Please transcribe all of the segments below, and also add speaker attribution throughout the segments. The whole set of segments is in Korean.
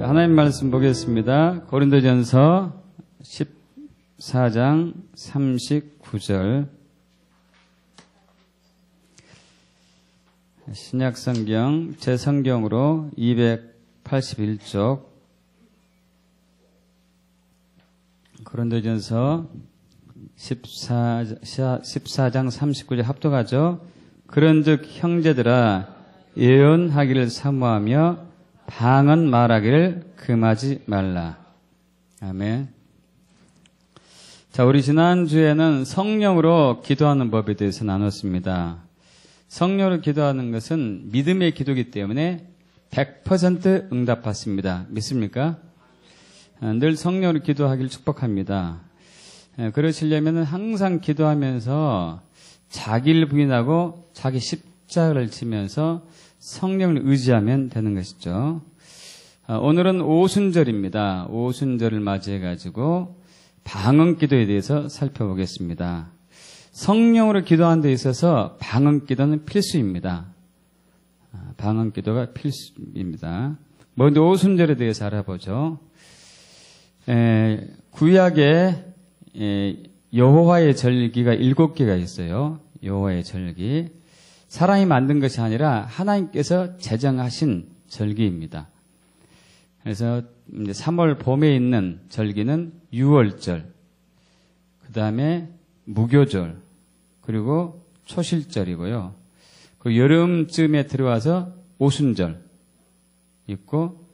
Speaker 1: 하나님 말씀 보겠습니다. 고린도전서 14장 39절. 신약성경 제 성경으로 281쪽. 고린도전서 14장 39절 합독하죠. 그런즉 형제들아 예언하기를 사모하며 방언 말하기를 금하지 말라. 아멘. 자, 우리 지난주에는 성령으로 기도하는 법에 대해서 나눴습니다. 성령으로 기도하는 것은 믿음의 기도이기 때문에 100% 응답받습니다. 믿습니까? 늘 성령으로 기도하기를 축복합니다. 그러시려면 항상 기도하면서 자기를 부인하고 자기 십자가를 지면서 성령을 의지하면 되는 것이죠. 오늘은 오순절입니다. 오순절을 맞이해가지고 방언기도에 대해서 살펴보겠습니다. 성령으로 기도하는 데 있어서 방언기도는 필수입니다. 방언기도가 필수입니다. 먼저 오순절에 대해서 알아보죠. 구약에 여호와의 절기가 7개가 있어요. 여호와의 절기. 사람이 만든 것이 아니라 하나님께서 제정하신 절기입니다. 그래서 이제 3월 봄에 있는 절기는 유월절, 그 다음에 무교절, 그리고 초실절이고요. 그 여름쯤에 들어와서 오순절 있고,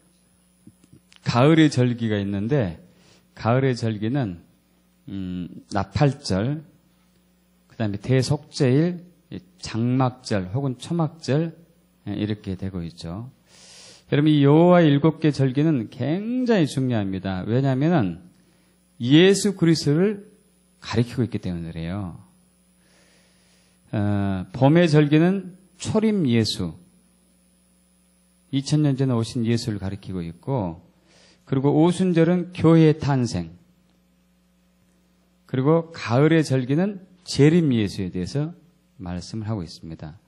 Speaker 1: 가을의 절기가 있는데, 가을의 절기는 나팔절, 그 다음에 대속제일, 장막절 혹은 초막절 이렇게 되고 있죠. 여러분, 이 여호와의 7개 절기는 굉장히 중요합니다. 왜냐하면 예수 그리스도를 가리키고 있기 때문에 그래요. 봄의 절기는 초림 예수, 2000년 전에 오신 예수를 가리키고 있고, 그리고 오순절은 교회의 탄생, 그리고 가을의 절기는 재림 예수에 대해서 말씀을 하고 있습니다.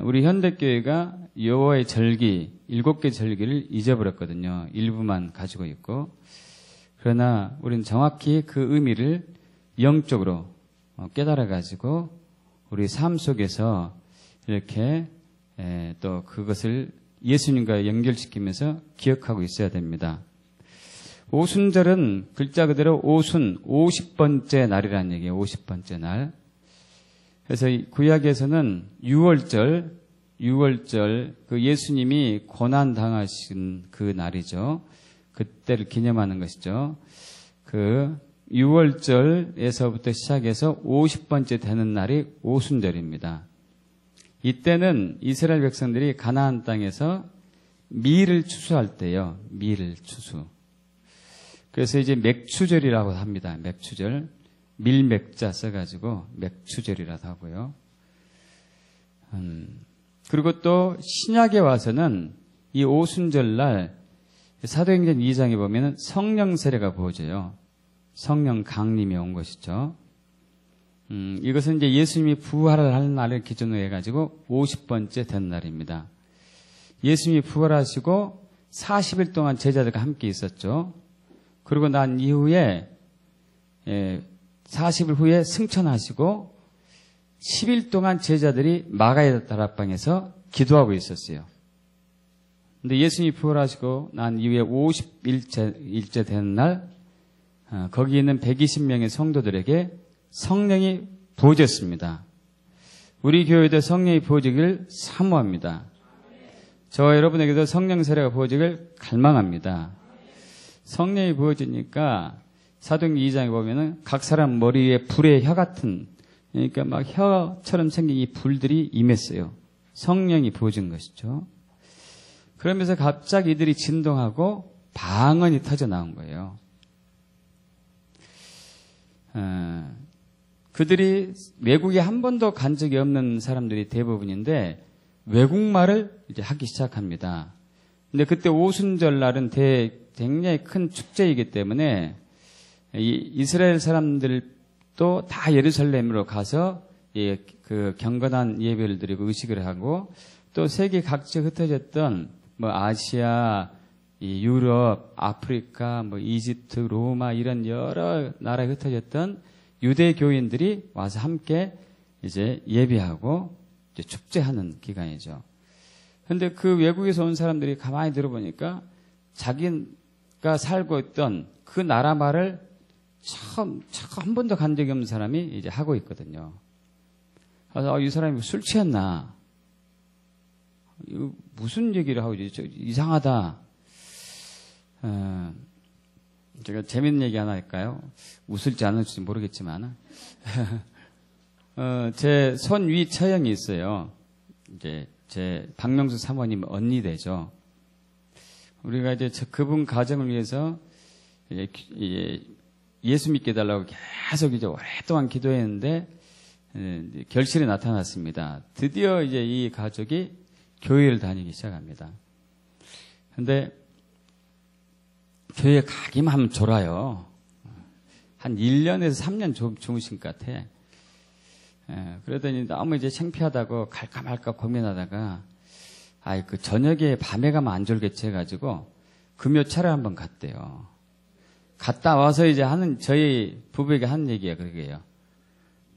Speaker 1: 우리 현대교회가 여호와의 절기, 7개 절기를 잊어버렸거든요. 일부만 가지고 있고. 그러나 우리는 정확히 그 의미를 영적으로 깨달아가지고 우리 삶 속에서 이렇게 또 그것을 예수님과 연결시키면서 기억하고 있어야 됩니다. 오순절은 글자 그대로 오순, 50번째 날이라는 얘기예요. 50번째 날. 그래서 구약에서는 유월절 그 예수님이 고난 당하신 그 날이죠. 그때를 기념하는 것이죠. 그 유월절에서부터 시작해서 50번째 되는 날이 오순절입니다. 이때는 이스라엘 백성들이 가나안 땅에서 밀을 추수할 때요. 밀을 추수. 그래서 이제 맥추절이라고 합니다. 맥추절. 밀맥자 써가지고 맥추절이라도 하고요. 그리고 또 신약에 와서는 이 오순절날 사도행전 2장에 보면은 성령 세례가 보여져요. 성령 강림이 온 것이죠. 이것은 이제 예수님이 부활을 할 날을 기준으로 해가지고 50번째 된 날입니다. 예수님이 부활하시고 40일 동안 제자들과 함께 있었죠. 그리고 난 이후에 40일 후에 승천하시고 10일 동안 제자들이 마가의 다락방에서 기도하고 있었어요. 근데 예수님이 부활하시고 난 이후에 50일째 되는 날 거기 있는 120명의 성도들에게 성령이 부어졌습니다. 우리 교회도 성령이 부어지기를 사모합니다. 저와 여러분에게도 성령 세례가 부어지기를 갈망합니다. 성령이 부어지니까 사도행전 2장에 보면은 각 사람 머리 위에 불의 혀 같은, 그러니까 막 혀처럼 생긴 이 불들이 임했어요. 성령이 부어진 것이죠. 그러면서 갑자기 이들이 진동하고 방언이 터져 나온 거예요. 그들이 외국에 한 번도 간 적이 없는 사람들이 대부분인데 외국말을 이제 하기 시작합니다. 근데 그때 오순절 날은 굉장히 큰 축제이기 때문에 이스라엘 사람들도 다 예루살렘으로 가서 그 경건한 예배를 드리고 의식을 하고 또 세계 각지에 흩어졌던 뭐 아시아, 이 유럽, 아프리카, 뭐 이집트, 로마 이런 여러 나라에 흩어졌던 유대 교인들이 와서 함께 이제 예배하고 이제 축제하는 기간이죠. 그런데 그 외국에서 온 사람들이 가만히 들어보니까 자기가 살고 있던 그 나라 말을 처음 한 번도 간 적이 없는 사람이 이제 하고 있거든요. 그래서 이 사람이 술 취했나? 이거 무슨 얘기를 하고 있지? 이상하다. 제가 재밌는 얘기 하나 할까요? 웃을지 안 웃을지 모르겠지만, 제 손 위 처형이 있어요. 이제 제 박명수 사모님 언니 되죠. 우리가 이제 그분 가정을 위해서 예수 믿게 해달라고 계속 이제 오랫동안 기도했는데 결실이 나타났습니다. 드디어 이제 이 가족이 교회를 다니기 시작합니다. 근데 교회 가기만 하면 졸아요. 한 1년에서 3년 주무신 것 같아. 그러더니 너무 이제 창피하다고 갈까 말까 고민하다가 그 저녁에 밤에 가면 안 졸겠지 해가지고 금요철에 한번 갔대요. 갔다 와서 이제 저희 부부에게 하는 얘기야, 그러게요.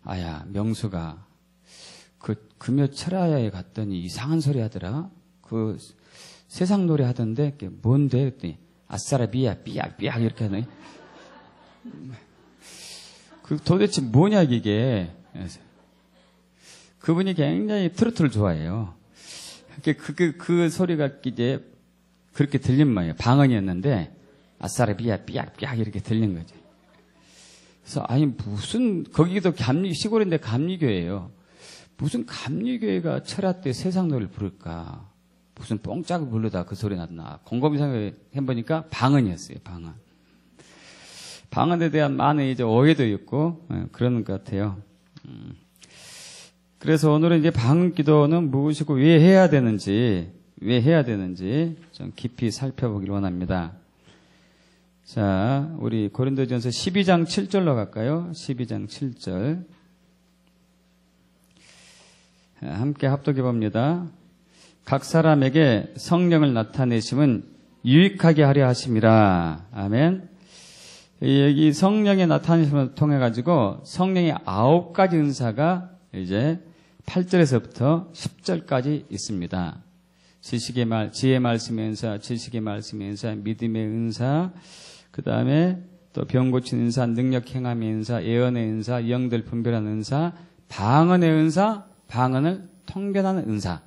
Speaker 1: 아야, 명수가 그 금요철야에 갔더니 이상한 소리 하더라. 그 세상 노래 하던데 그게 뭔데? 그랬더니 아싸라 비야 삐약 삐약 이렇게 하더니 그 도대체 뭐냐 이게. 그분이 굉장히 트로트를 좋아해요. 그 소리가 이제 그렇게 들린 모양이에요. 방언이었는데 아싸라 비야 삐약 삐약 이렇게 들린 거죠. 그래서 무슨 거기도 시골인데 감리교회예요. 무슨 감리교회가 철야 때 세상 노래를 부를까? 무슨 뽕짝을 부르다 그 소리 났나? 곰곰이 생각해보니까 방언이었어요. 방언. 방언에 대한 많은 이제 오해도 있고 그러는 것 같아요. 그래서 오늘은 이제 방언 기도는 무엇이고 왜 해야 되는지 좀 깊이 살펴보기를 원합니다. 자, 우리 고린도전서 12장 7절로 갈까요? 12장 7절. 함께 합독해 봅니다. 각 사람에게 성령을 나타내심은 유익하게 하려 하심이라. 아멘. 여기 성령의 나타내심을 통해 가지고 성령의 9가지 은사가 이제 8절에서부터 10절까지 있습니다. 지혜의 말씀의 은사, 지식의 말씀의 은사, 믿음의 은사, 그 다음에 또 병 고치는 은사, 능력 행함의 은사, 예언의 은사, 영들 분별하는 은사, 방언의 은사, 방언을 통변하는 은사.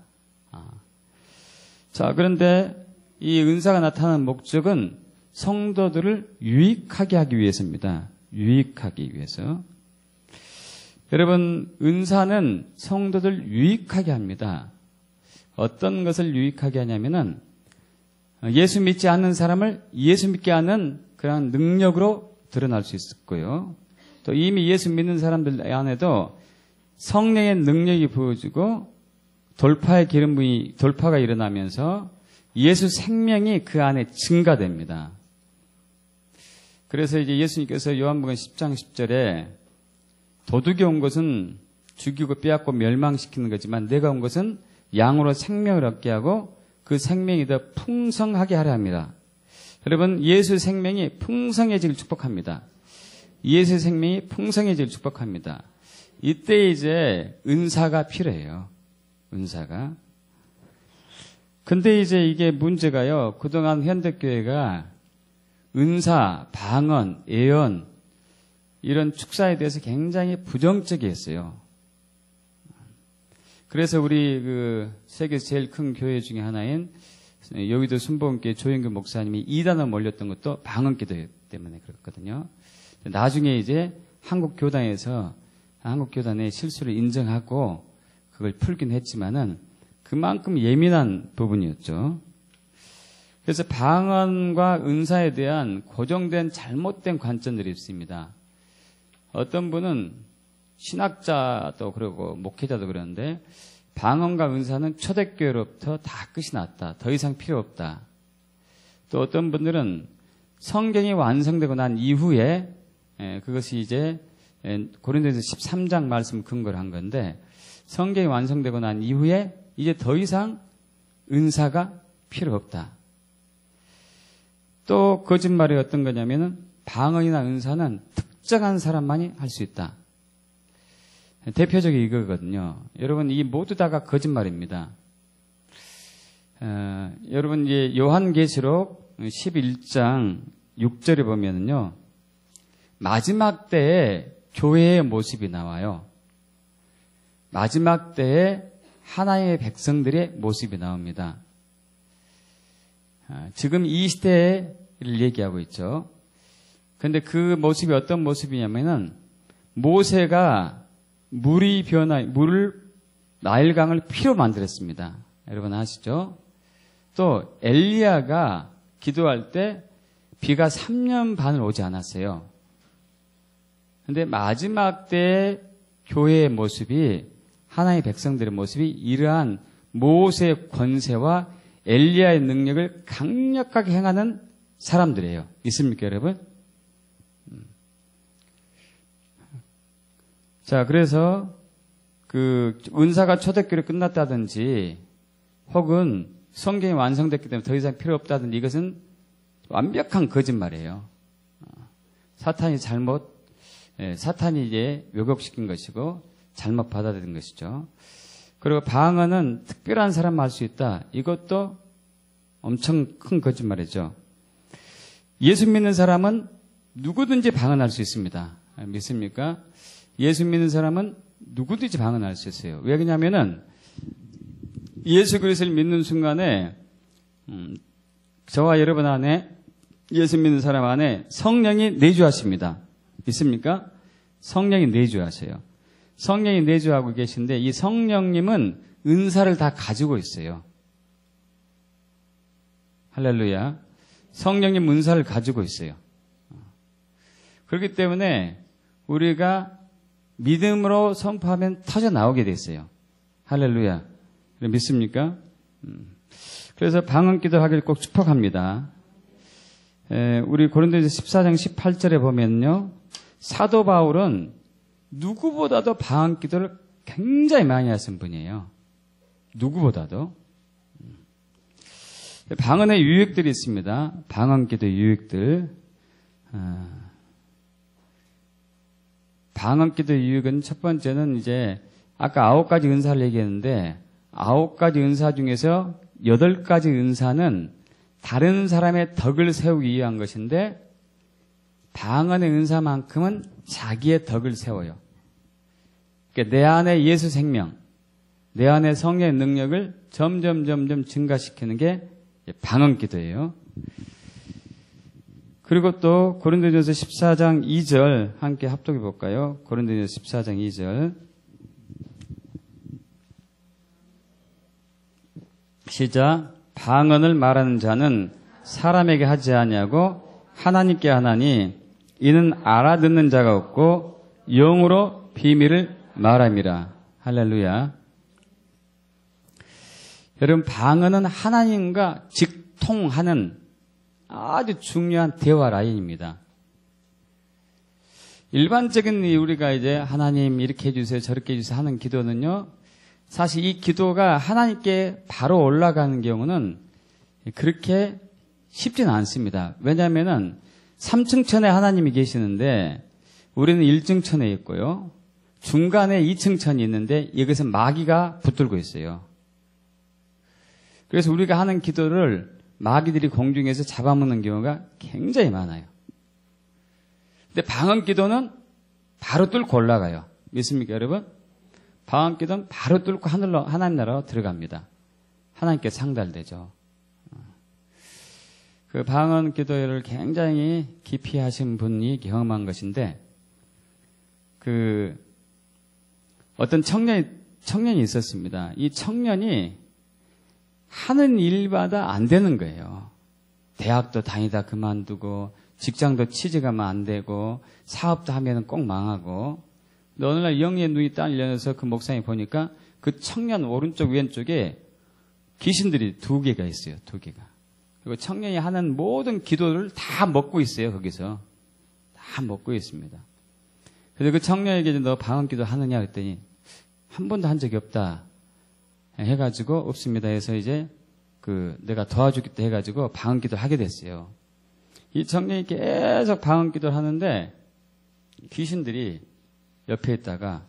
Speaker 1: 자, 그런데 이 은사가 나타나는 목적은 성도들을 유익하게 하기 위해서입니다. 유익하기 위해서. 여러분, 은사는 성도들 유익하게 합니다. 어떤 것을 유익하게 하냐면은 예수 믿지 않는 사람을 예수 믿게 하는 그런 능력으로 드러날 수 있고요. 또 이미 예수 믿는 사람들 안에도 성령의 능력이 부어지고 돌파가 일어나면서 예수 생명이 그 안에 증가됩니다. 그래서 이제 예수님께서 요한복음 10장 10절에 도둑이 온 것은 죽이고 빼앗고 멸망시키는 거지만 내가 온 것은 양으로 생명을 얻게 하고 그 생명이 더 풍성하게 하려 합니다. 여러분, 예수 생명이 풍성해지길 축복합니다. 예수 생명이 풍성해지길 축복합니다. 이때 이제 은사가 필요해요. 은사가. 근데 이제 이게 문제가요. 그동안 현대교회가 은사, 방언, 예언 이런 축사에 대해서 굉장히 부정적이었어요. 그래서 우리 그 세계에서 제일 큰 교회 중에 하나인 여의도 순복음교회 조영규 목사님이 이단을 몰렸던 것도 방언기도 때문에 그렇거든요. 나중에 이제 한국교단의 실수를 인정하고 그걸 풀긴 했지만은 그만큼 예민한 부분이었죠. 그래서 방언과 은사에 대한 고정된 잘못된 관점들이 있습니다. 어떤 분은 신학자도 그러고 목회자도 그러는데 방언과 은사는 초대교회로부터 다 끝이 났다. 더 이상 필요 없다. 또 어떤 분들은 성경이 완성되고 난 이후에 그것이 이제 고린도전서 13장 말씀 근거로 한 건데 성경이 완성되고 난 이후에 이제 더 이상 은사가 필요 없다. 또 거짓말이 어떤 거냐면은 방언이나 은사는 특정한 사람만이 할 수 있다. 대표적인 이거거든요. 여러분, 이 모두 다가 거짓말입니다. 여러분, 이제 요한계시록 11장 6절에 보면은요, 마지막 때에 교회의 모습이 나와요. 마지막 때에 하나님의 백성들의 모습이 나옵니다. 지금 이 시대를 얘기하고 있죠. 그런데 그 모습이 어떤 모습이냐면은 모세가 물을 나일강을 피로 만들었습니다. 여러분 아시죠? 또 엘리야가 기도할 때 비가 3년 반을 오지 않았어요. 그런데 마지막 때 교회의 모습이, 하나님의 백성들의 모습이 이러한 모세의 권세와 엘리야의 능력을 강력하게 행하는 사람들이에요. 있습니까, 여러분? 자, 그래서 그 은사가 초대교회로 끝났다든지 혹은 성경이 완성됐기 때문에 더 이상 필요 없다든지 이것은 완벽한 거짓말이에요. 사탄이 이제 왜곡시킨 것이고 잘못 받아들인 것이죠. 그리고 방언은 특별한 사람만 할 수 있다. 이것도 엄청 큰 거짓말이죠. 예수 믿는 사람은 누구든지 방언할 수 있습니다. 믿습니까? 예수 믿는 사람은 누구든지 방언할 수 있어요. 왜 그러냐면은 예수 그리스도를 믿는 순간에 저와 여러분 안에, 예수 믿는 사람 안에 성령이 내주하십니다. 믿습니까? 성령이 내주하세요. 성령이 내주하고 계신데 이 성령님은 은사를 다 가지고 있어요. 할렐루야. 성령님 은사를 가지고 있어요. 그렇기 때문에 우리가 믿음으로 선포하면 터져 나오게 돼 있어요. 할렐루야. 믿습니까? 그래서 방언 기도를 하기를 꼭 축복합니다. 우리 고린도서 14장 18절에 보면요, 사도 바울은 누구보다도 방언 기도를 굉장히 많이 하신 분이에요. 누구보다도. 방언의 유익들이 있습니다. 방언 기도 유익들. 방언 기도 유익은 첫 번째는 이제 아까 9가지 은사를 얘기했는데 9가지 은사 중에서 8가지 은사는 다른 사람의 덕을 세우기 위한 것인데 방언의 은사만큼은 자기의 덕을 세워요. 그러니까 내 안에 예수 생명, 내 안에 성령의 능력을 점점 증가시키는 게 방언 기도예요. 그리고 또 고린도전서 14장 2절 함께 합독해 볼까요? 고린도전서 14장 2절 시작. 방언을 말하는 자는 사람에게 하지 아니하고 하나님께 하나니 이는 알아듣는 자가 없고 영으로 비밀을 말함이라. 할렐루야. 여러분, 방언은 하나님과 직통하는 아주 중요한 대화 라인입니다. 일반적인 우리가 이제 하나님 이렇게 해주세요, 저렇게 해주세요 하는 기도는요, 사실 이 기도가 하나님께 바로 올라가는 경우는 그렇게 쉽지는 않습니다. 왜냐하면은 3층 천에 하나님이 계시는데 우리는 1층 천에 있고요. 중간에 2층 천이 있는데 이것은 마귀가 붙들고 있어요. 그래서 우리가 하는 기도를 마귀들이 공중에서 잡아먹는 경우가 굉장히 많아요. 근데 방언 기도는 바로 뚫고 올라가요. 믿습니까, 여러분? 방언 기도는 바로 뚫고 하나님 나라로 들어갑니다. 하나님께 상달되죠. 그 방언 기도를 굉장히 깊이 하신 분이 경험한 것인데, 어떤 청년이 있었습니다. 이 청년이 하는 일마다 안 되는 거예요. 대학도 다니다 그만두고, 직장도 취직하면 안 되고, 사업도 하면은 꼭 망하고, 근데 어느 날 영의 눈이 딱 열려서 그 목사님이 보니까 그 청년 오른쪽 왼쪽에 귀신들이 2개가 있어요. 2개가. 그리고 청년이 하는 모든 기도를 다 먹고 있어요. 거기서. 다 먹고 있습니다. 그래서 그 청년에게 너 방언 기도 하느냐 그랬더니 한 번도 한 적이 없다 해가지고 없습니다 해서 이제 내가 도와주겠다 해가지고 방언 기도 하게 됐어요. 이 청년이 계속 방언 기도를 하는데 귀신들이 옆에 있다가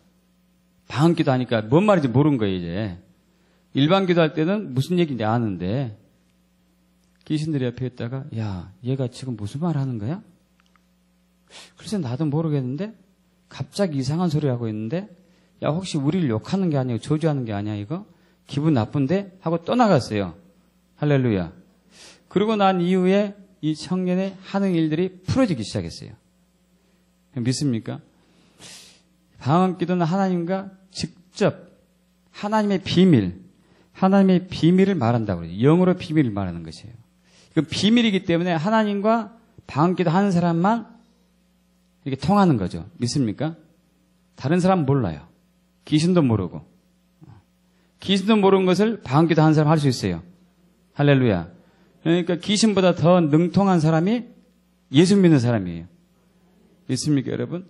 Speaker 1: 방언 기도 하니까 뭔 말인지 모르는 거예요, 이제. 일반 기도할 때는 무슨 얘기인지 아는데 귀신들이 옆에 있다가 야, 얘가 지금 무슨 말 하는 거야? 글쎄 나도 모르겠는데 갑자기 이상한 소리 하고 있는데 야, 혹시 우리를 욕하는 게 아니고 저주하는 게 아니야, 이거? 기분 나쁜데? 하고 떠나갔어요. 할렐루야. 그러고 난 이후에 이 청년의 하는 일들이 풀어지기 시작했어요. 믿습니까? 방언 기도는 하나님과 직접 하나님의 비밀을 말한다고 그래요. 영어로 비밀을 말하는 것이에요. 이건 비밀이기 때문에 하나님과 방언 기도 하는 사람만 이렇게 통하는 거죠. 믿습니까? 다른 사람은 몰라요. 귀신도 모르고. 귀신도 모르는 것을 방언 기도 하는 사람 할 수 있어요. 할렐루야. 그러니까 귀신보다 더 능통한 사람이 예수 믿는 사람이에요. 믿습니까, 여러분?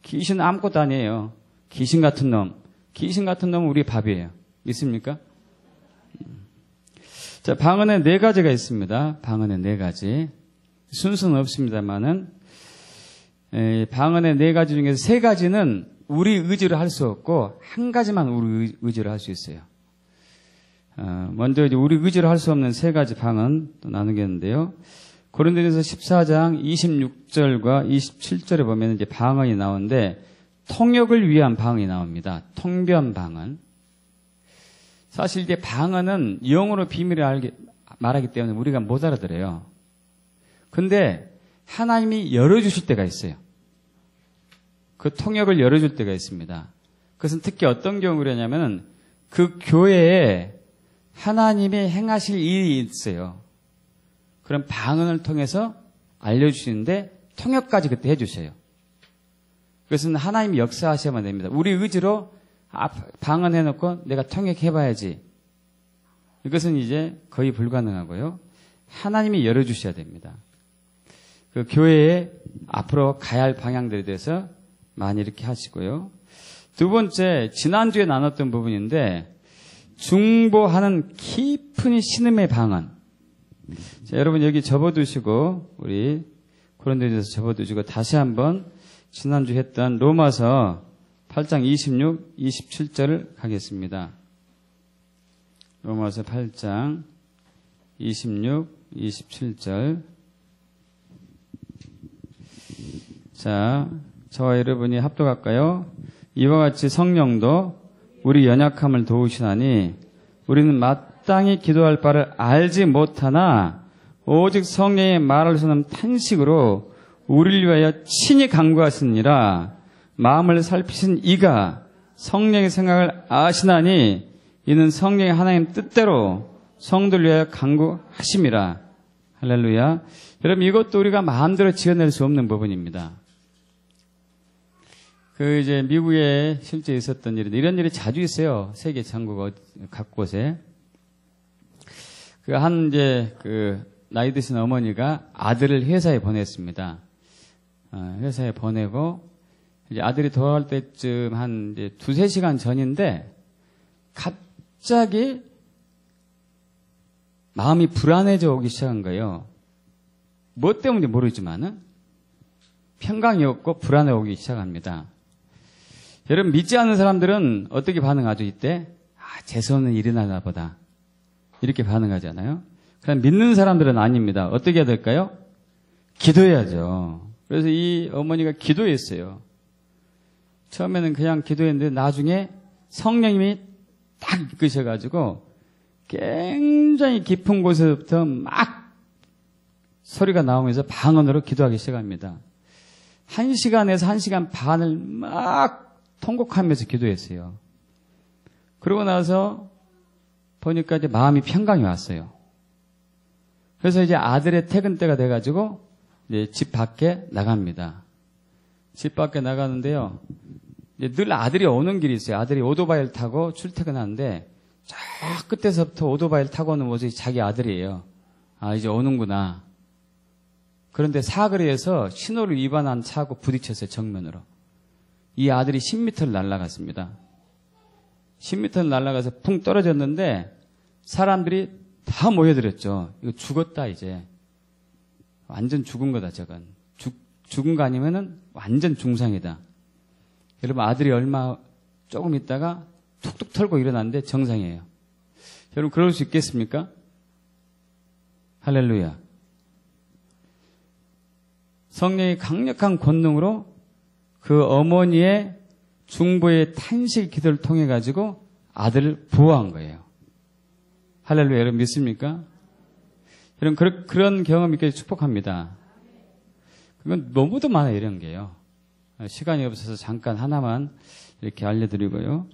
Speaker 1: 귀신은 아무것도 아니에요. 귀신 같은 놈은 우리 밥이에요. 믿습니까? 자, 방언에 4가지가 있습니다. 방언에 4가지. 순서는 없습니다만은, 방언의 4가지 중에서 3가지는 우리 의지로 할 수 없고, 1가지만 우리 의지로 할 수 있어요. 먼저 이제 우리 의지로 할 수 없는 3가지 방언 또 나누겠는데요. 고린도전서 14장 26절과 27절에 보면 이제 방언이 나오는데, 통역을 위한 방언이 나옵니다. 통변 방언. 사실 이제 방언은 영어로 비밀을 말하기 때문에 우리가 못 알아들어요. 근데 하나님이 열어주실 때가 있어요. 그 통역을 열어줄 때가 있습니다. 그것은 특히 어떤 경우냐면은 그 교회에 하나님이 행하실 일이 있어요. 그럼 방언을 통해서 알려주시는데 통역까지 그때 해주셔요. 그것은 하나님이 역사하셔야만 됩니다. 우리 의지로 방언해놓고 내가 통역해봐야지. 이것은 이제 거의 불가능하고요. 하나님이 열어주셔야 됩니다. 그 교회에 앞으로 가야 할 방향들에 대해서 많이 이렇게 하시고요. 두 번째, 지난주에 나눴던 부분인데 중보하는 깊은 신음의 방언. 자, 여러분 여기 접어두시고 우리 고린도전서 접어두시고 다시 한번 지난주 했던 로마서 8장 26, 27절을 가겠습니다. 로마서 8장 26, 27절. 자, 저와 여러분이 합독할까요? 이와 같이 성령도 우리 연약함을 도우시나니 우리는 마땅히 기도할 바를 알지 못하나 오직 성령의 말할 수 없는 탄식으로 우리를 위하여 친히 간구하시니라. 마음을 살피신 이가 성령의 생각을 아시나니 이는 성령의 하나님 뜻대로 성도를 위하여 간구하심이라. 할렐루야. 여러분 이것도 우리가 마음대로 지어낼 수 없는 부분입니다. 이제 미국에 실제 있었던 일인데 이런 일이 자주 있어요. 세계 전국 각 곳에. 나이 드신 어머니가 아들을 회사에 보냈습니다. 회사에 보내고 이제 아들이 돌아갈 때쯤 한 이제 2-3시간 전인데 갑자기 마음이 불안해져 오기 시작한 거예요. 뭐 때문인지 모르지만은 평강이 없고 불안해 오기 시작합니다. 여러분 믿지 않는 사람들은 어떻게 반응하죠? 이때 재수없는 일이 나나 보다 이렇게 반응하잖아요. 그럼 믿는 사람들은 아닙니다. 어떻게 해야 될까요? 기도해야죠. 그래서 이 어머니가 기도했어요. 처음에는 그냥 기도했는데 나중에 성령님이 딱 이끄셔가지고 굉장히 깊은 곳에서부터 막 소리가 나오면서 방언으로 기도하기 시작합니다. 1시간에서 1시간 반을 막 통곡하면서 기도했어요. 그러고 나서 보니까 이제 마음이 평강이 왔어요. 그래서 이제 아들의 퇴근 때가 돼가지고 이제 집 밖에 나갑니다. 집 밖에 나가는데요. 이제 늘 아들이 오는 길이 있어요. 아들이 오토바이를 타고 출퇴근하는데 저 끝에서부터 오토바이를 타고 오는 모습이 자기 아들이에요. 이제 오는구나. 그런데 사거리에서 신호를 위반한 차하고 부딪혔어요. 정면으로. 이 아들이 10m를 날아갔습니다. 10m를 날아가서 풍 떨어졌는데 사람들이 다 모여들었죠. 이거 죽었다 이제. 완전 죽은 거다, 저건. 죽은 거 아니면은 완전 중상이다. 여러분, 아들이 얼마 조금 있다가 툭툭 털고 일어났는데 정상이에요. 여러분, 그럴 수 있겠습니까? 할렐루야. 성령의 강력한 권능으로 그 어머니의 중보의 탄식 기도를 통해 가지고 아들을 부화한 거예요. 할렐루야. 여러분 믿습니까? 여러분 그런 경험 있게 축복합니다. 그건 너무도 많아요. 이런 게요. 시간이 없어서 잠깐 하나만 이렇게 알려드리고요.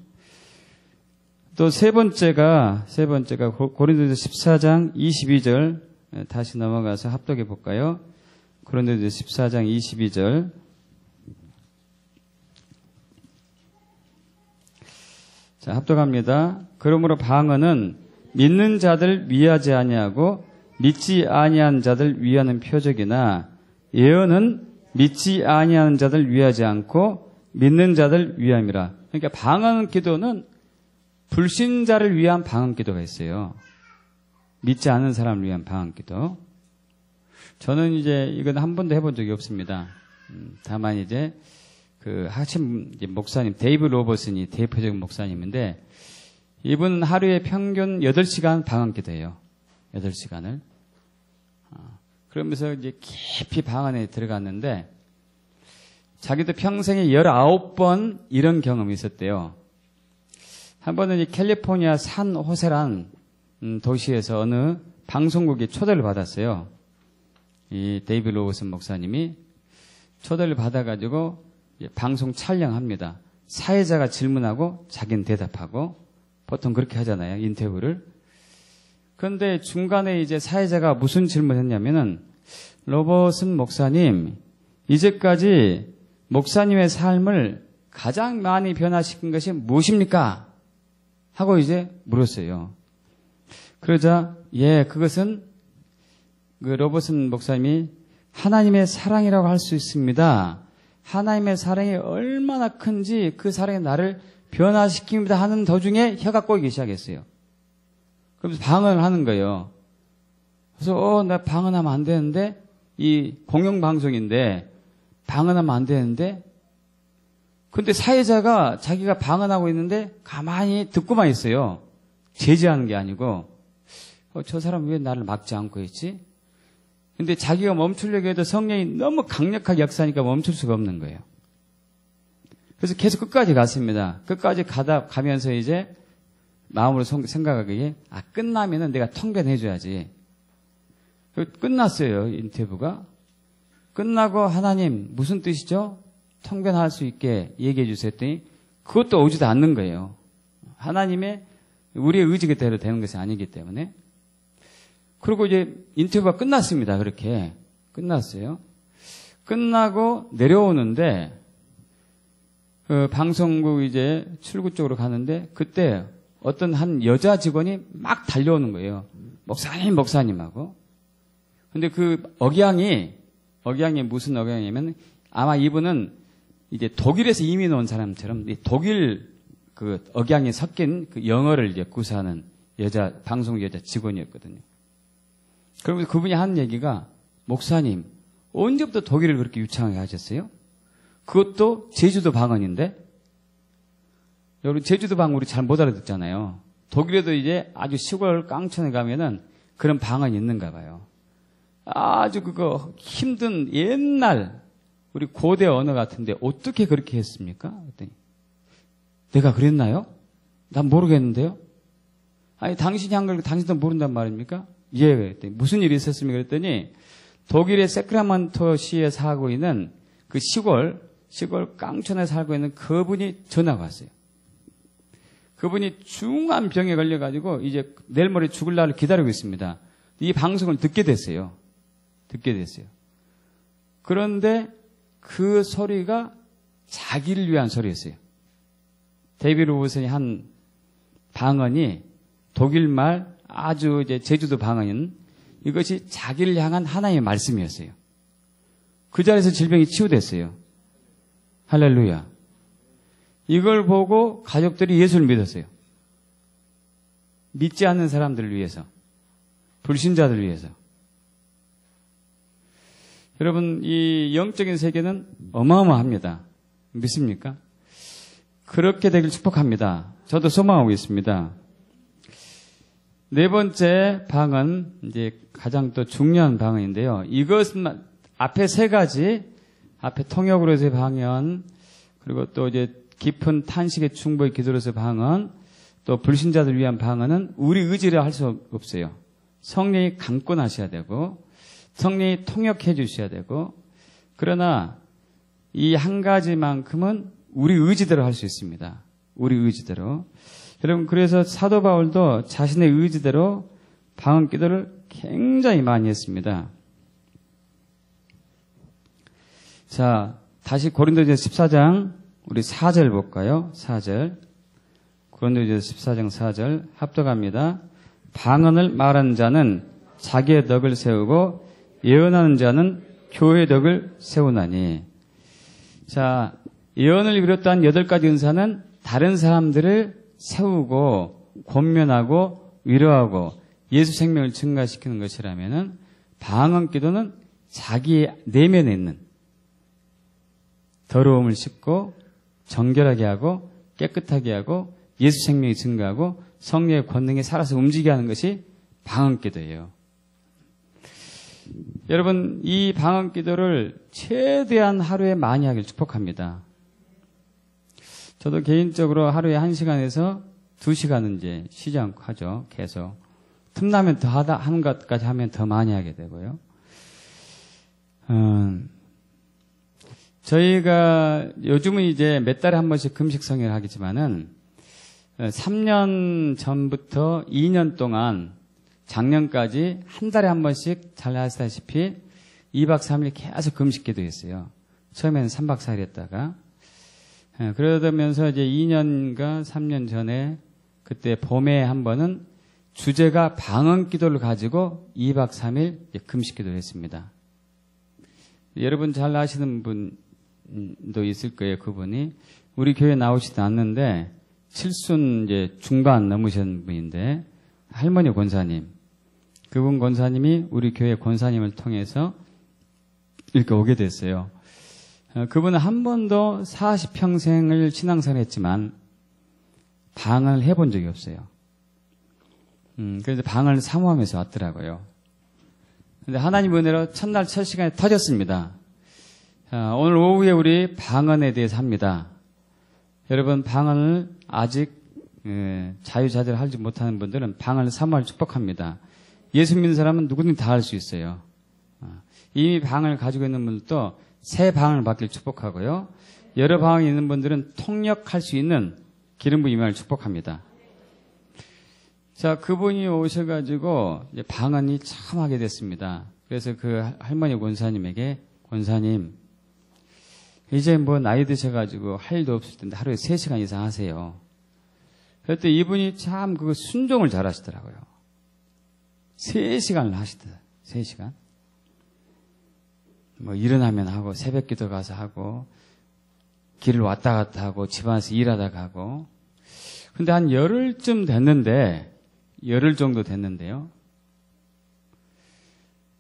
Speaker 1: 또 세 번째가 고린도서 14장 22절 다시 넘어가서 합독해 볼까요? 고린도서 14장 22절. 자, 합독합니다. 그러므로 방언은 믿는 자들 위하지 아니하고 믿지 아니한 자들 위하는 표적이나 예언은 믿지 아니하는 자들 위하지 않고 믿는 자들 위함이라. 그러니까 방언 기도는 불신자를 위한 방언 기도가 있어요. 믿지 않는 사람을 위한 방언 기도. 저는 이제 이건 한 번도 해본 적이 없습니다. 다만 이제 그 하신 목사님 데이브 로버슨이 대표적인 목사님인데 이분은 하루에 평균 8시간 방언 기도해요. 8시간을. 그러면서 이제 깊이 방언에 들어갔는데 자기도 평생에 19번 이런 경험이 있었대요. 한 번은 이 캘리포니아 산 호세란 도시에서 어느 방송국에 초대를 받았어요. 이 데이비 로버슨 목사님이 초대를 받아가지고 방송 촬영합니다. 사회자가 질문하고 자기는 대답하고 보통 그렇게 하잖아요. 인터뷰를. 그런데 중간에 이제 사회자가 무슨 질문을 했냐면은 로버슨 목사님, 이제까지 목사님의 삶을 가장 많이 변화시킨 것이 무엇입니까? 하고 이제 물었어요. 그러자 그것은 그 로버슨 목사님이 하나님의 사랑이라고 할 수 있습니다. 하나님의 사랑이 얼마나 큰지 그 사랑이 나를 변화시킵니다 하는 도중에 혀가 꼬이기 시작했어요. 그러면서 방언을 하는 거예요. 그래서 나 방언하면 안 되는데 이 공영방송인데 방언하면 안 되는데 근데 사회자가 자기가 방언하고 있는데 가만히 듣고만 있어요. 제지하는 게 아니고 저 사람 왜 나를 막지 않고 있지? 근데 자기가 멈추려고 해도 성령이 너무 강력하게 역사하니까 멈출 수가 없는 거예요. 그래서 계속 끝까지 갔습니다. 끝까지 가면서 이제 마음으로 생각하기에 끝나면은 내가 통변해줘야지. 끝났어요. 인터뷰가. 끝나고 하나님 무슨 뜻이죠? 통변할 수 있게 얘기해 주세요 했더니 그것도 오지도 않는 거예요. 하나님의 우리의 의지대로 되는 것이 아니기 때문에. 그리고 이제 인터뷰가 끝났습니다. 그렇게 끝났어요. 끝나고 내려오는데 그 방송국 이제 출구 쪽으로 가는데 그때 어떤 한 여자 직원이 막 달려오는 거예요. 목사님하고. 근데 그 억양이 무슨 억양이냐면 아마 이분은 이제 독일에서 이민 온 사람처럼 독일 그 억양이 섞인 그 영어를 이제 구사하는 방송 여자 직원이었거든요. 그러면서 그분이 하는 얘기가 목사님 언제부터 독일을 그렇게 유창하게 하셨어요? 그것도 제주도 방언인데 여러분 제주도 방언 우리 잘 못 알아듣잖아요. 독일에도 이제 아주 시골 깡촌에 가면은 그런 방언이 있는가 봐요. 아주 그거 힘든 옛날 우리 고대 언어 같은데 어떻게 그렇게 했습니까? 그랬더니 내가 그랬나요? 난 모르겠는데요. 아니 당신이 한 걸 당신도 모른단 말입니까? 예. 그랬더니 무슨 일이 있었습니까? 그랬더니 독일의 세크라멘토 시에 살고 있는 그 시골 깡촌에 살고 있는 그분이 전화가 왔어요. 그분이 중한 병에 걸려가지고 이제 내일 모레 죽을 날을 기다리고 있습니다. 이 방송을 듣게 됐어요. 그런데 그 소리가 자기를 위한 소리였어요. 데이비 로버슨이 한 방언이 독일말 아주 이제 제주도 방언인 이것이 자기를 향한 하나님의 말씀이었어요. 그 자리에서 질병이 치유됐어요. 할렐루야. 이걸 보고 가족들이 예수를 믿었어요. 믿지 않는 사람들을 위해서, 불신자들을 위해서. 여러분, 이 영적인 세계는 어마어마합니다. 믿습니까? 그렇게 되길 축복합니다. 저도 소망하고 있습니다. 네 번째 방은 이제 가장 또 중요한 방언인데요. 이것은 앞에 세 가지, 앞에 통역으로서의 방언, 그리고 또 이제 깊은 탄식의 충고의 기도로서의 방언, 또 불신자들 위한 방언은 우리 의지로 할 수 없어요. 성령이 강권하셔야 되고, 성령이 통역해 주셔야 되고, 그러나 이 한 가지만큼은 우리 의지대로 할 수 있습니다. 우리 의지대로. 여러분, 그래서 사도 바울도 자신의 의지대로 방언 기도를 굉장히 많이 했습니다. 자, 다시 고린도전서 14장 우리 4절 볼까요? 4절. 고린도전서 14장 4절 합독합니다. 방언을 말하는 자는 자기의 덕을 세우고 예언하는 자는 교회의 덕을 세우나니. 자, 예언을 비롯한 8가지 은사는 다른 사람들을 세우고 권면하고 위로하고 예수 생명을 증가시키는 것이라면은 방언 기도는 자기 내면에 있는 더러움을 씻고 정결하게 하고 깨끗하게 하고 예수 생명이 증가하고 성령의 권능이 살아서 움직이게 하는 것이 방언 기도예요. 여러분, 이 방언 기도를 최대한 하루에 많이 하길 축복합니다. 저도 개인적으로 하루에 1시간에서 2시간은 이제 쉬지 않고 하죠. 계속. 틈나면 더 하는 것까지 하면 더 많이 하게 되고요. 저희가 요즘은 이제 몇 달에 한 번씩 금식 성회를 하겠지만은 3년 전부터 2년 동안 작년까지 한 달에 한 번씩 잘 아시다시피 2박 3일 계속 금식 기도했어요. 처음에는 3박 4일 했다가 그러면서 이제 2년과 3년 전에 그때 봄에 한 번은 주제가 방언 기도를 가지고 2박 3일 금식 기도를 했습니다. 여러분 잘 아시는 분도 있을 거예요. 그분이 우리 교회 나오시지 않는데 칠순 이제 중반 넘으신 분인데 할머니 권사님, 그분 권사님이 우리 교회 권사님을 통해서 이렇게 오게 됐어요. 그분은 한 번도 40평생을 신앙생활 했지만 방언을 해본 적이 없어요. 그래서 방언을 사모하면서 왔더라고요. 근데 하나님 은혜로 첫날 첫 시간에 터졌습니다. 오늘 오후에 우리 방언에 대해서 합니다. 여러분, 방언을 아직 자유자재로 하지 못하는 분들은 방언을 사모할 축복합니다. 예수 믿는 사람은 누구든지 다 할 수 있어요. 이미 방언을 가지고 있는 분들도 새 방언을 받길 축복하고요. 여러 방언이 있는 분들은 통역할 수 있는 기름 부음 임함을 축복합니다. 자, 그분이 오셔가지고 이제 방언이 참 하게 됐습니다. 그래서 그 할머니 권사님에게, 권사님, 이제 뭐 나이 드셔가지고 할 일도 없을 텐데 하루에 3시간 이상 하세요. 그랬더니 이분이 참 그 순종을 잘 하시더라고요. 3시간을 하시더라고요. 3시간. 뭐 일어나면 하고 새벽 기도 가서 하고 길을 왔다 갔다 하고 집안에서 일하다 가고. 근데 한 열흘쯤 됐는데, 열흘 정도 됐는데요.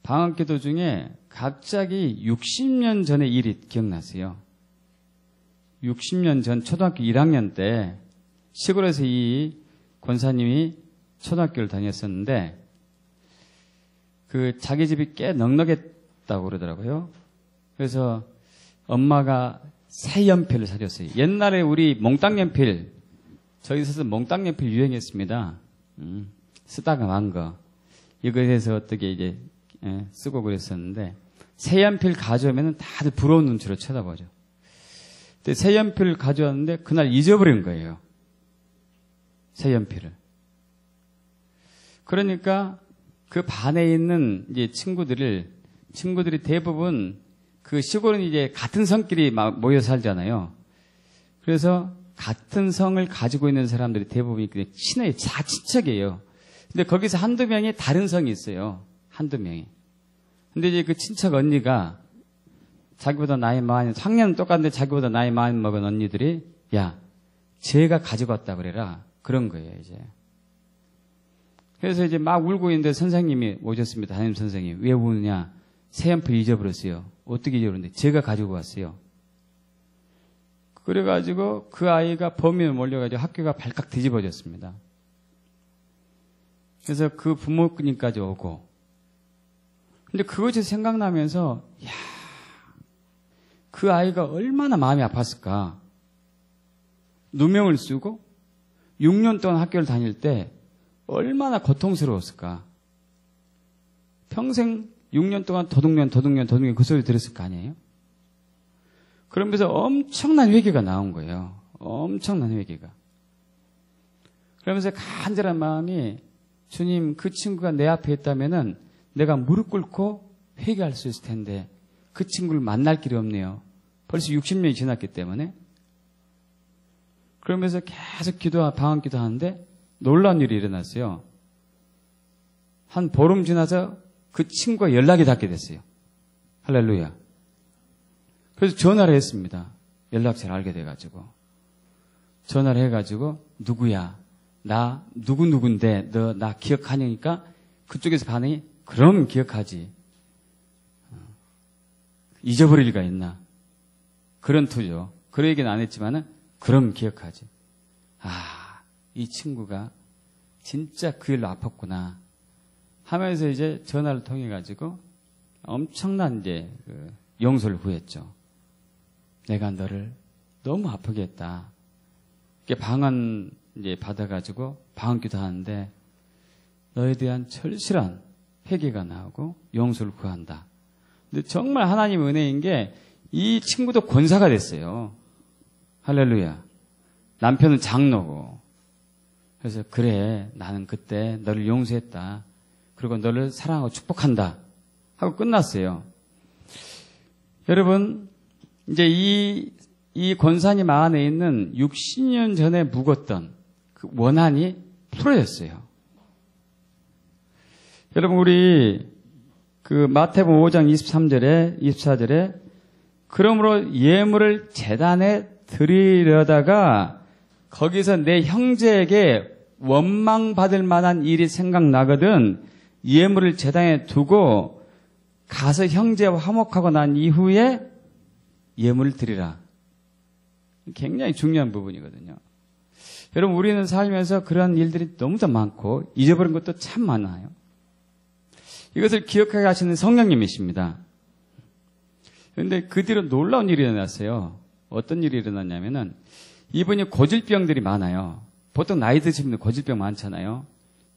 Speaker 1: 방언 기도 중에 갑자기 60년 전의 일이 기억났어요. 60년 전 초등학교 1학년 때 시골에서 이 권사님이 초등학교를 다녔었는데 그 자기 집이 꽤 넉넉했다고 그러더라고요. 그래서 엄마가 새 연필을 사줬어요. 옛날에 우리 몽땅 연필, 저희 있어서 몽땅 연필 유행했습니다. 쓰다가 만 거. 이거에 대해서 어떻게 이제 쓰고 그랬었는데 새 연필 가져오면 다들 부러운 눈치로 쳐다보죠. 근데 새 연필을 가져왔는데 그날 잊어버린 거예요. 새 연필을. 그러니까 그 반에 있는 이제 친구들이 대부분 그 시골은 이제 같은 성끼리 모여 살잖아요. 그래서 같은 성을 가지고 있는 사람들이 대부분 친해요. 다 친척이에요. 근데 거기서 한두 명이 다른 성이 있어요. 한두 명이. 근데 이제 그 친척 언니가 자기보다 나이 많이, 학년은 똑같은데 자기보다 나이 많이 먹은 언니들이, 야, 쟤가 가지고 왔다 그래라. 그런 거예요, 이제. 그래서 이제 막 울고 있는데 선생님이 오셨습니다. 담임 선생님. 왜 우느냐? 새연필 잊어버렸어요. 어떻게 잊어버렸는데 제가 가지고 왔어요. 그래가지고 그 아이가 범인을 몰려가지고 학교가 발칵 뒤집어졌습니다. 그래서 그 부모님까지 오고. 근데 그것이 생각나면서 야, 그 아이가 얼마나 마음이 아팠을까. 누명을 쓰고 6년 동안 학교를 다닐 때 얼마나 고통스러웠을까. 평생 6년 동안 도둑년 그 소리 들었을 거 아니에요? 그러면서 엄청난 회개가 나온 거예요. 엄청난 회개가. 그러면서 간절한 마음이 주님 그 친구가 내 앞에 있다면은 내가 무릎 꿇고 회개할 수 있을 텐데 그 친구를 만날 길이 없네요. 벌써 60년이 지났기 때문에. 그러면서 계속 방언 기도하는데 놀라운 일이 일어났어요. 한 보름 지나서 그 친구가 연락이 닿게 됐어요. 할렐루야. 그래서 전화를 했습니다. 연락처를 알게 돼가지고. 전화를 해가지고 누구야? 나 누군데 너 나 기억하냐니까 그쪽에서 반응이 그럼 기억하지. 잊어버릴 리가 있나. 그런 투죠. 그런 얘기는 안 했지만은 그럼 기억하지. 아, 이 친구가 진짜 그 일로 아팠구나 하면서 이제 전화를 통해 가지고 엄청난 이제 용서를 구했죠. 내가 너를 너무 아프게 했다. 이렇게 방언 이제 받아가지고 방언기도 하는데 너에 대한 절실한 회개가 나오고 용서를 구한다. 근데 정말 하나님 은혜인 게 이 친구도 권사가 됐어요. 할렐루야. 남편은 장로고. 그래서 그래 나는 그때 너를 용서했다. 그리고 너를 사랑하고 축복한다. 하고 끝났어요. 여러분 이제 이 권사님 안에 있는 60년 전에 묵었던 그 원한이 풀어졌어요. 여러분 우리 그 마태복음 5장 23절에 24절에 그러므로 예물을 제단에 드리려다가 거기서 내 형제에게 원망받을 만한 일이 생각나거든 예물을 제단에 두고 가서 형제와 화목하고 난 이후에 예물을 드리라. 굉장히 중요한 부분이거든요. 여러분 우리는 살면서 그런 일들이 너무도 많고 잊어버린 것도 참 많아요. 이것을 기억하게 하시는 성령님이십니다. 그런데 그 뒤로 놀라운 일이 일어났어요. 어떤 일이 일어났냐면은 이분이 고질병들이 많아요. 보통 나이 드신 분들 고질병 많잖아요.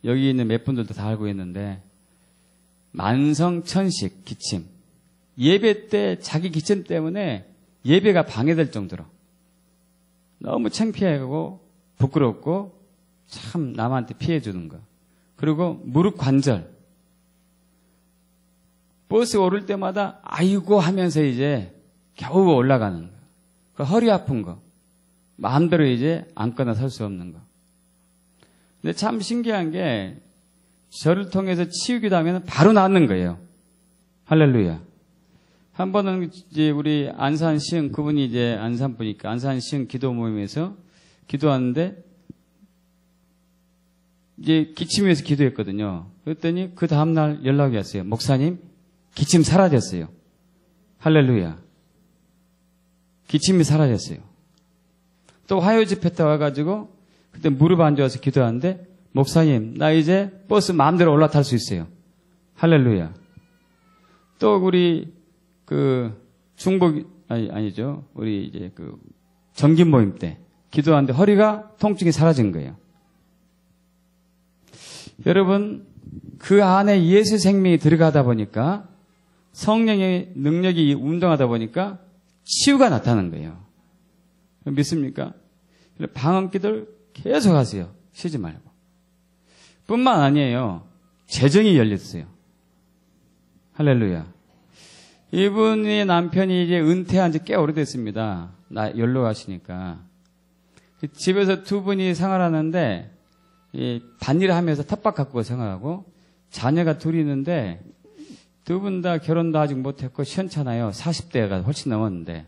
Speaker 1: 여기 있는 몇 분들도 다 알고 있는데 만성 천식 기침. 예배 때 자기 기침 때문에 예배가 방해될 정도로 너무 창피하고 부끄럽고 참 남한테 피해 주는 거. 그리고 무릎 관절. 버스 오를 때마다 아이고 하면서 이제 겨우 올라가는 거. 그 허리 아픈 거. 마음대로 이제 앉거나 설 수 없는 거. 근데 참 신기한 게 저를 통해서 치유기도 하면 바로 낫는 거예요. 할렐루야. 한 번은 이제 우리 안산 시흥 그분이 이제 안산 분이니까 안산 시흥 기도 모임에서 기도하는데 이제 기침해서 기도했거든요. 그랬더니 그 다음날 연락이 왔어요. 목사님 기침 사라졌어요. 할렐루야. 기침이 사라졌어요. 또 화요 집회 때 와가지고 그때 무릎 앉아서 기도하는데 목사님 나 이제 버스 마음대로 올라탈 수 있어요. 할렐루야. 또 우리 그 아니죠. 우리 이제 그 점김 모임 때 기도하는데 허리가 통증이 사라진 거예요. 여러분 그 안에 예수 생명이 들어가다 보니까 성령의 능력이 운동하다 보니까 치유가 나타나는 거예요. 믿습니까? 방언기도를 계속 하세요. 쉬지 말고. 뿐만 아니에요. 재정이 열렸어요. 할렐루야. 이분의 남편이 이제 은퇴한 지 꽤 오래됐습니다. 연로 가시니까. 집에서 두 분이 생활하는데 반일을 하면서 텃밭 갖고 생활하고 자녀가 둘이 있는데 두 분 다 결혼도 아직 못했고 시원찮아요. 40대가 훨씬 넘었는데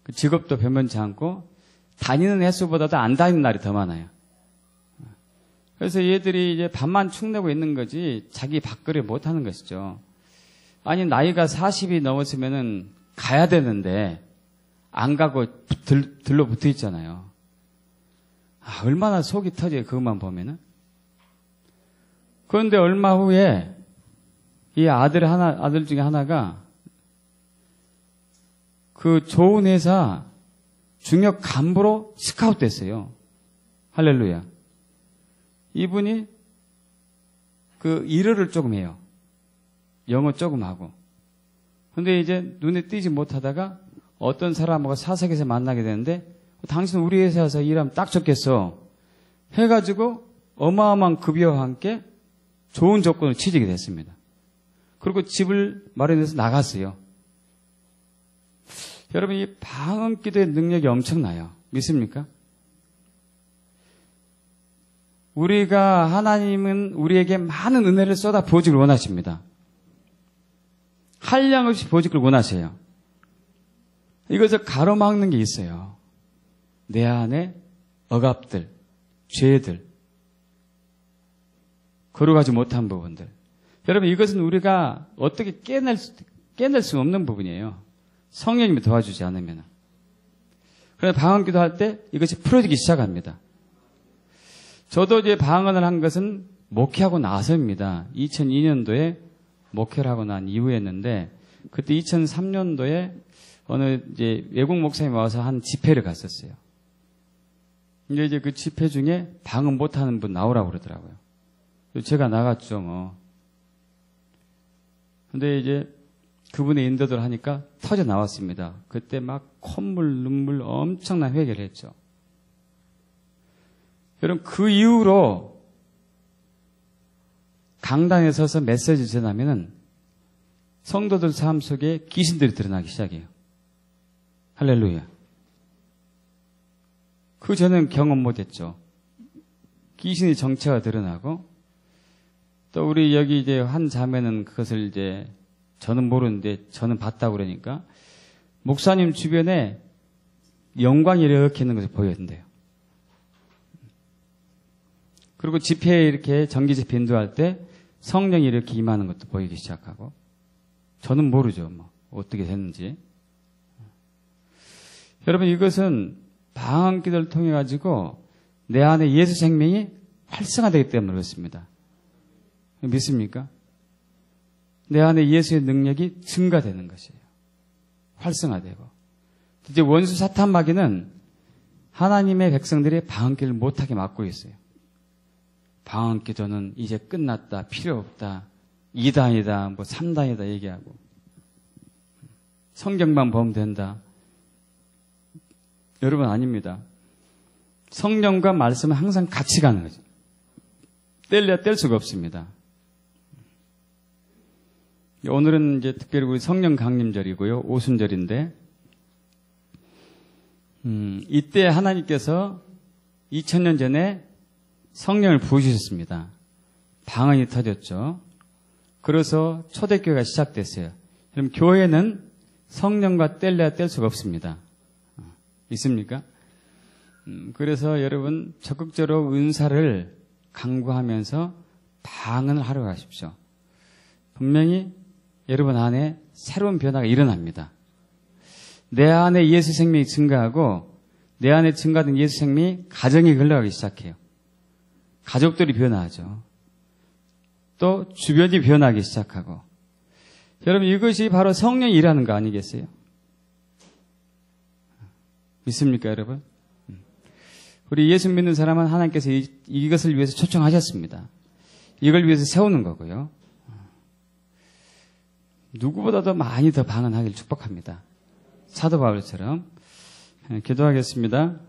Speaker 1: 그 직업도 변변치 않고 다니는 횟수보다도 안 다니는 날이 더 많아요. 그래서 얘들이 이제 밥만 축내고 있는 거지 자기 밥그릇 못하는 것이죠. 아니, 나이가 40이 넘었으면은 가야 되는데, 안 가고 들러붙어 있잖아요. 아, 얼마나 속이 터져요, 그것만 보면은. 그런데 얼마 후에, 이 아들 중에 하나가, 그 좋은 회사 중역 간부로 스카우트 됐어요. 할렐루야. 이분이 그 일어를 조금 해요. 영어 조금 하고. 근데 이제 눈에 띄지 못하다가 어떤 사람하고 사석에서 만나게 되는데, 당신 우리 회사에서 일하면 딱 좋겠어 해가지고 어마어마한 급여와 함께 좋은 조건으로 취직이 됐습니다. 그리고 집을 마련해서 나갔어요. 여러분, 이 방언 기도의 능력이 엄청나요. 믿습니까? 하나님은 우리에게 많은 은혜를 쏟아 부어주길 원하십니다. 한량없이 부어주길 원하세요. 이것을 가로막는 게 있어요. 내 안에 억압들, 죄들, 거룩하지 못한 부분들. 여러분, 이것은 우리가 어떻게 깨낼 수 없는 부분이에요. 성령님이 도와주지 않으면. 그래서 방언 기도할 때 이것이 풀어지기 시작합니다. 저도 이제 방언을 한 것은 목회하고 나서입니다. 2002년도에 목회를 하고 난 이후였는데, 그때 2003년도에 어느 이제 외국 목사님이 와서 한 집회를 갔었어요. 근데 이제 그 집회 중에 방언 못하는 분 나오라고 그러더라고요. 제가 나갔죠, 뭐. 근데 이제 그분의 인도를 하니까 터져 나왔습니다. 그때 막 콧물, 눈물 엄청난 회개를 했죠. 여러분, 그 이후로 강단에 서서 메시지 전하면은 성도들 삶 속에 귀신들이 드러나기 시작해요. 할렐루야. 그 전엔 경험 못했죠. 귀신의 정체가 드러나고, 또 우리 여기 이제 한 자매는 그것을 이제 저는 모르는데 저는 봤다고 그러니까 목사님 주변에 영광이 이렇게 있는 것을 보였는데요. 그리고 집회에 이렇게 정기 집회 인도할 때 성령이 이렇게 임하는 것도 보이기 시작하고, 저는 모르죠, 뭐 어떻게 됐는지. 여러분, 이것은 방언 기도를 통해 가지고 내 안에 예수 생명이 활성화되기 때문에 그렇습니다. 믿습니까? 내 안에 예수의 능력이 증가되는 것이에요. 활성화되고. 이제 원수 사탄 마귀는 하나님의 백성들이 방언 기도를 못하게 막고 있어요. 방언 기도는 이제 끝났다, 필요 없다, 2단이다, 뭐 3단이다 얘기하고, 성경만 보면 된다. 여러분, 아닙니다. 성령과 말씀은 항상 같이 가는 거죠. 뗄래야 뗄 수가 없습니다. 오늘은 이제 특별히 우리 성령 강림절이고요, 오순절인데, 이때 하나님께서 2000년 전에 성령을 부으셨습니다. 방언이 터졌죠. 그래서 초대교회가 시작됐어요. 그럼 교회는 성령과 뗄래야 뗄 수가 없습니다. 있습니까? 그래서 여러분 적극적으로 은사를 강구하면서 방언을 하러 가십시오. 분명히 여러분 안에 새로운 변화가 일어납니다. 내 안에 예수 생명이 증가하고 내 안에 증가된 예수 생명이 가정에 흘러가기 시작해요. 가족들이 변화하죠. 또 주변이 변하기 시작하고. 여러분, 이것이 바로 성령이 일하는 거 아니겠어요? 믿습니까, 여러분? 우리 예수 믿는 사람은 하나님께서 이것을 위해서 초청하셨습니다. 이걸 위해서 세우는 거고요. 누구보다도 많이 더 방언하기를 축복합니다. 사도 바울처럼. 기도하겠습니다.